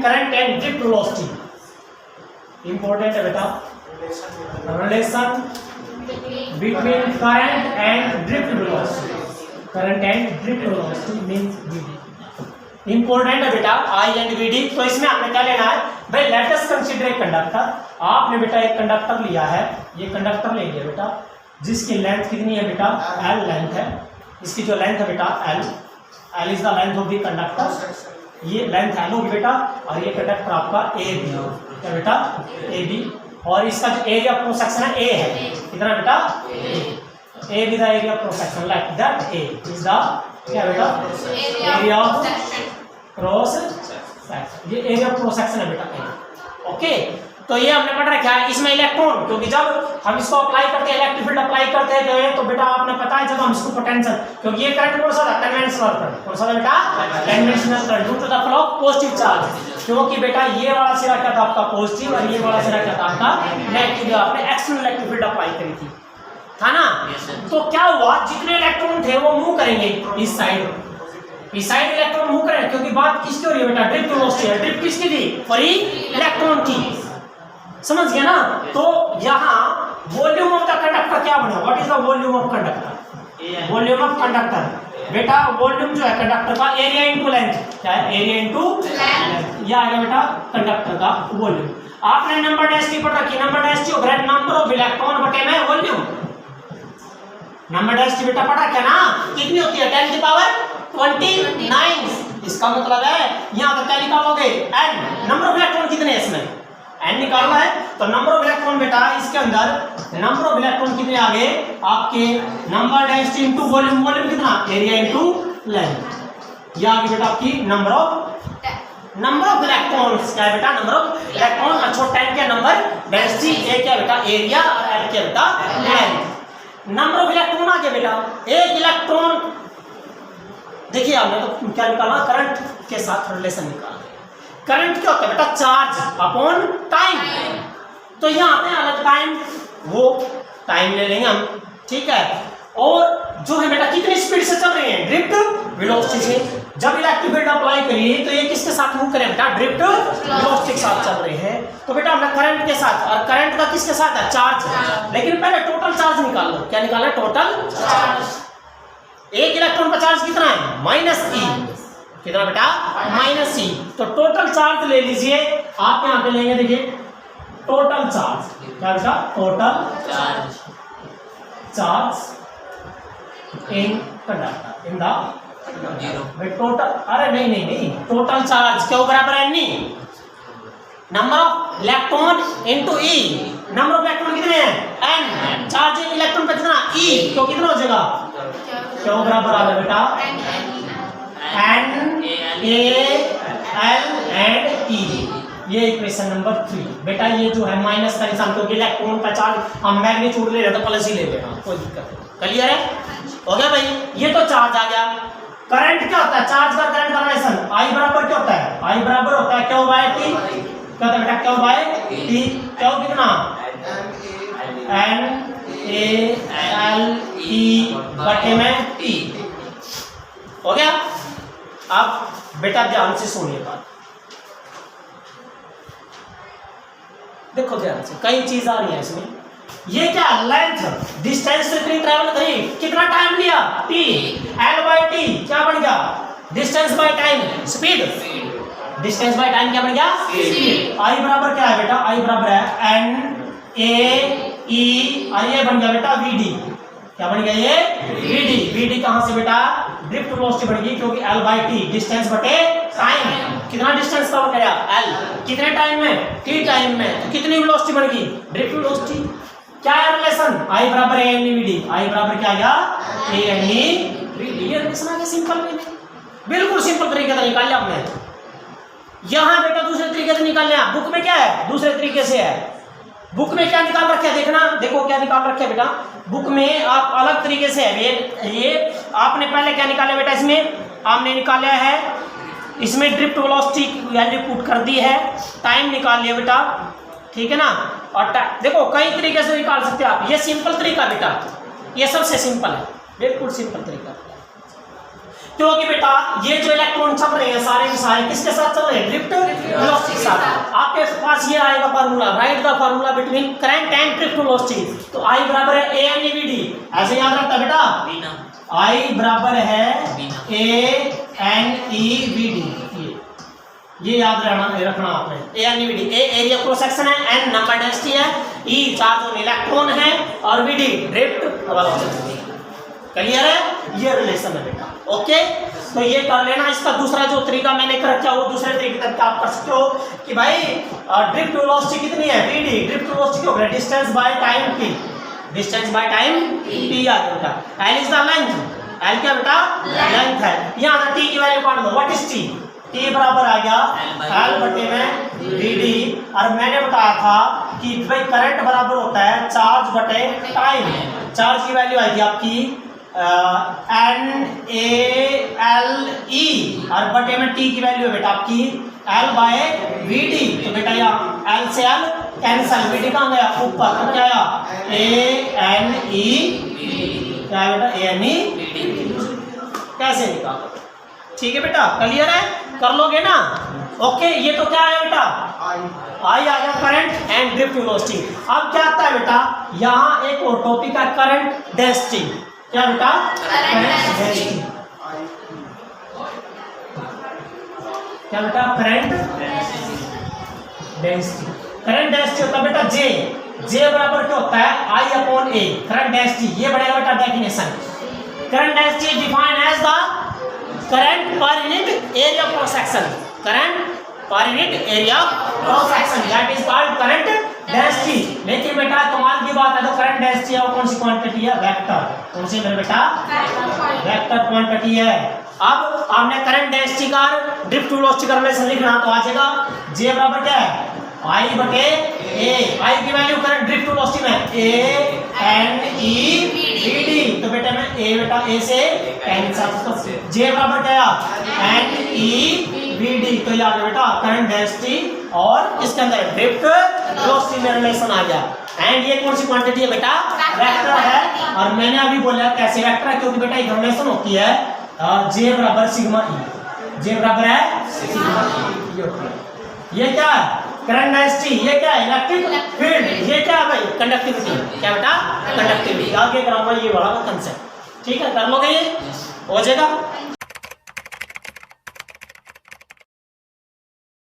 Current and drift velocity. Important है बेटा, relation between current and drift velocity. Current and drift velocity means VD. Important है बेटा आई and VD. तो इसमें आपने क्या लेना है भाई, let us consider a conductor. आपने बेटा एक कंडक्टर लिया है, ये कंडक्टर ले लिया बेटा, जिसकी लेंथ कितनी है बेटा, एल लेंथ है। इसकी जो लेंथ है बेटा L is the length of the conductor. ये लेंथ एल होगी बेटा, और ये कंडक्टर आपका ए बी क्या बेटा, ए बी। और इसका जो एरिया ऑफ क्रॉस सेक्शन है ए है, कितना बेटा, A be the area of cross section, like that A is the क्या बेटा, एरिया ऑफ क्रॉस सेक्शन। ये एरिया ऑफ क्रॉस सेक्शन है बेटा ए। ओके, तो ये हमने पढ़ रखा है। इसमें इलेक्ट्रॉन, क्योंकि जब हम इसको अप्लाई करते हैं, इलेक्ट्रिक फील्ड अप्लाई करते हैं तो बेटा आपने पता है जब हम इसको पोटेंशियल, क्योंकि ये करंट कौन सा था, कन्वेंशनल करंट। कौन सा था बेटा, conventional current, due to the flow of positive charge. क्योंकि बेटा ये वाला सिरा क्या था आपका पॉजिटिव, और ये वाला सिरा क्या था आपका नेगेटिव। आपने एक्सटर्नल इलेक्ट्रिक फील्ड अप्लाई करी थी, था ना। तो क्या हुआ, जितने इलेक्ट्रॉन थे वो मूव करेंगे इस साइड, इस साइड इलेक्ट्रॉन मूव करेंगे। क्योंकि बात किसकी हो रही है बेटा, ड्रिफ्ट वेलोसिटी है। ड्रिफ्ट किसकी थी, फ्री इलेक्ट्रॉन की, समझ गया ना। तो यहाँ वॉल्यूम ऑफ द कंडक्टर क्या बना, what is the volume of conductor, volume of conductor बेटा, वॉल्यूम जो है कंडक्टर का एरिया इनटू लेंथ, क्या है, एरिया इनटू लेंथ। यह आएगा बेटा कंडक्टर का वॉल्यूम। आपने नंबर डेंसिटी पढ़ रखी, नंबर डेंसिटी हो गया नंबर ऑफ इलेक्ट्रॉन बटे में वॉल्यूम। नंबर डेंसिटी बेटा पढ़ रखा ना, कितनी होती है, 10 की पावर 29। इसका मतलब है यहाँ पर क्या निकालोगे, एन, नंबर ऑफ इलेक्ट्रॉन कितने हैं इसमें, एन निकालना है। तो नंबर ऑफ इलेक्ट्रॉन बेटा इसके अंदर नंबर ऑफ इलेक्ट्रॉन कितने आ गए आपके, number density into volume, volume कितना, एरिया इनटू लेंथ। ये आ गई बेटा आपकी नंबर ऑफ इलेक्ट्रॉन्स, क्या है बेटा, नंबर ऑफ इलेक्ट्रॉन। अच्छा, 10 क्या नंबर डेंसिटी, ए क्या बेटा एरिया, और एल क्या बेटा लेंथ। नंबर ऑफ इलेक्ट्रॉन आ गया बेटा, एक इलेक्ट्रॉन, देखिए आपने तो क्या निकाला, करंट के साथ रिलेशन निकाला। करंट क्या होता है बेटा, चार्ज अपॉन टाइम। तो यहाँ पे अलग टाइम, वो टाइम ले लेंगे हम, ठीक है। और जो है बेटा कितनी स्पीड से चल रहे हैं, ड्रिफ्ट वेलोसिटी से। जब इलेक्ट्रिक फील्ड अप्लाई करिए तो ये किसके साथ मूव करें बेटा, ड्रिफ्ट वेलोसिटी के साथ चल रहे हैं। तो बेटा हमने करंट के साथ, और करंट का किसके साथ है, चार्ज। लेकिन पहले टोटल चार्ज निकाल लो, क्या निकाला, टोटल चार्ज। एक इलेक्ट्रॉन का चार्ज कितना है, -e, कितना बेटा, -e। तो टोटल चार्ज ले लीजिए आप, यहाँ पे लेंगे, देखिए टोटल चार्ज, क्या बेटा, total charge in conductor in the zero. Total, अरे नहीं, टोटल चार्ज क्यों बराबर है नी, number of electron into E. Number of electron कितने हैं, n। चार्ज इलेक्ट्रॉन पे कितना, e, तो कितना हो जाएगा, क्यों बराबर आ गया बेटा, n a l and e। ये इक्वेशन नंबर 3 बेटा। ये जो है माइनस का निशान, क्योंकि इलेक्ट्रॉन का चार्ज हम मैग्नीट्यूड ले रहे हैं तो प्लस ही ले लेना, कोई दिक्कत नहीं। क्लियर है, हो गया भाई। ये तो चार्ज आ गया। करंट क्या होता है, चार्ज का करंट का रिलेशन I बराबर क्या होता है, I बराबर होता है क्यू बाय टी। क्या होता है बेटा, क्यू बाय टी। क्यू कितना, n a l e बटे में t। हो गया। अब बेटा ध्यान से सुनिए बात, देखो ध्यान से, कई चीज आ रही है इसमें। ये क्या, लेंथ, डिस्टेंस से कितनी ट्रैवल करी, कितना टाइम लिया, t, l बाय t क्या बन गया, distance by time, speed. Distance by time क्या बन गया, स्पीड। I बराबर क्या है बेटा, I बराबर है n a e, और ये बन गया बेटा v d। क्या बन गया ये, v d। v d कहां से बेटा, ड्रिफ्ट वेलोसिटी बढ़ गई, क्योंकि l बाय t, डिस्टेंस बटे टाइम। कितना डिस्टेंस कवर किया, l, कितने टाइम में, t टाइम में। तो कितनी वेलोसिटी बढ़ गई, ड्रिफ्ट वेलोसिटी। क्या है रिलेशन, I बराबर a n e v d। I बराबर क्या आ गया, a n e v d। ये रिलेशन आ गया सिंपल वे में, बिल्कुल सिंपल तरीके से निकाल लिया हमने। यहाँ बेटा दूसरे तरीके से निकाल लिया, बुक में क्या है, दूसरे तरीके से है। बुक में क्या निकाल रखे है, देखना, देखो क्या निकाल रखे है बेटा, बुक में आप अलग तरीके से है। ये आपने पहले क्या निकाला बेटा, इसमें आपने निकाला है, इसमें ड्रिफ्ट वेलोसिटी वैल्यू पुट कर दी है, टाइम निकाल लिया बेटा, ठीक है ना। और देखो कई तरीके से निकाल सकते हैं आप, ये सिंपल तरीका बेटा, ये सबसे सिंपल है, बिल्कुल सिंपल तरीका। क्योंकि बेटा ये जो इलेक्ट्रॉन चल रहे हैं सारे के सारे किसके साथ चल रहे हैं, ड्रिफ्ट वेलोसिटी के साथ। आपके पास ये आएगा formula, right the formula between current and drift velocity. तो I बराबर है a n e v d, ऐसे याद रखता बेटा, I बराबर है a n e v d, ये याद रखना आपने, a n e v d, a area cross section है, n नंबर डेंसिटी है, e चार्ज ऑन इलेक्ट्रॉन है और v d drift velocity. Clear है, ये रिलेशन है बेटा। ओके, तो ये कर लेना। इसका दूसरा जो तरीका मैंने कर रखा है वो दूसरे तरीके तक आप कर सकते हो कि भाई ड्रिफ्ट वेलोसिटी कितनी है, vd, ड्रिफ्ट वेलोसिटी क्या होगा, distance by time t, distance by time t आ बेटा। l is the length, l क्या बेटा, लेंथ है। यहां ना t की वैल्यू काट दो, व्हाट इज t, t बराबर आ गया l बटे में vd, और मैंने बताया था कि भाई करंट बराबर होता है चार्ज बटे टाइम। चार्ज की वैल्यू आएगी आपकी NaLe, और बटे में t की वैल्यू है बेटा आपकी L बाय Vd। तो बेटा यहाँ L से L कैंसल, Vd कहाँ गया ऊपर, तो क्या आया ANE, क्या है बेटा ANE, कैसे निकालो, ठीक है बेटा, क्लियर है, कर लोगे ना। ओके, ये तो क्या है बेटा, I आ गया करंट एंड ड्रिफ्ट वेलोसिटी। अब क्या आता है बेटा, यहाँ एक और टॉपिक है करंट डेंसिटी। क्या बेटा, करंट डेंसिटी, क्या बेटा, करंट डेंसिटी। करंट डेंसिटी होता है बेटा J बराबर क्या होता है I upon A, current density. ये बढ़ेगा बेटा definition, current density defined as the current per unit area cross section, current per unit area cross section, that is called current density. लेकिन बेटा कमाल की बात है, तो करंट डेंसिटी है वो कौन सी क्वांटिटी है, वेक्टर। कौन सी मेरे बेटा, वेक्टर क्वांटिटी है। अब आपने करंट डेंसिटी का ड्रिफ्ट वेलोसिटी का रिलेशन लिखना, तो आ जाएगा J बराबर क्या है I बटे A, I की वैल्यू करंट ड्रिफ्ट वेलोसिटी में ANE Vd, तो बेटा मैं A बेटा A से कैंसिल, J बराबर क्या है NE Vd, तो ये आ गया बेटा करंट डेंसिटी और इसके अंदर ड्रिफ्ट वेलोसिटी में रिलेशन आ गया। एंड ये कौन सी क्वांटिटी है बेटा, वेक्टर है। और मैंने अभी बोला कैसे वेक्टर है, क्योंकि बेटा एक रिलेशन होती है J बराबर सिग्मा E, J बराबर है सिग्मा E। ये क्या है, करंट डेंसिटी, ये क्या है, इलेक्ट्रिक फील्ड, ये क्या है भाई, कंडक्टिविटी। क्या बेटा, कंडक्टिविटी। आगे कराऊंगा ये बड़ा कंसेप्ट, ठीक है, कर लोगे, ये हो जाएगा।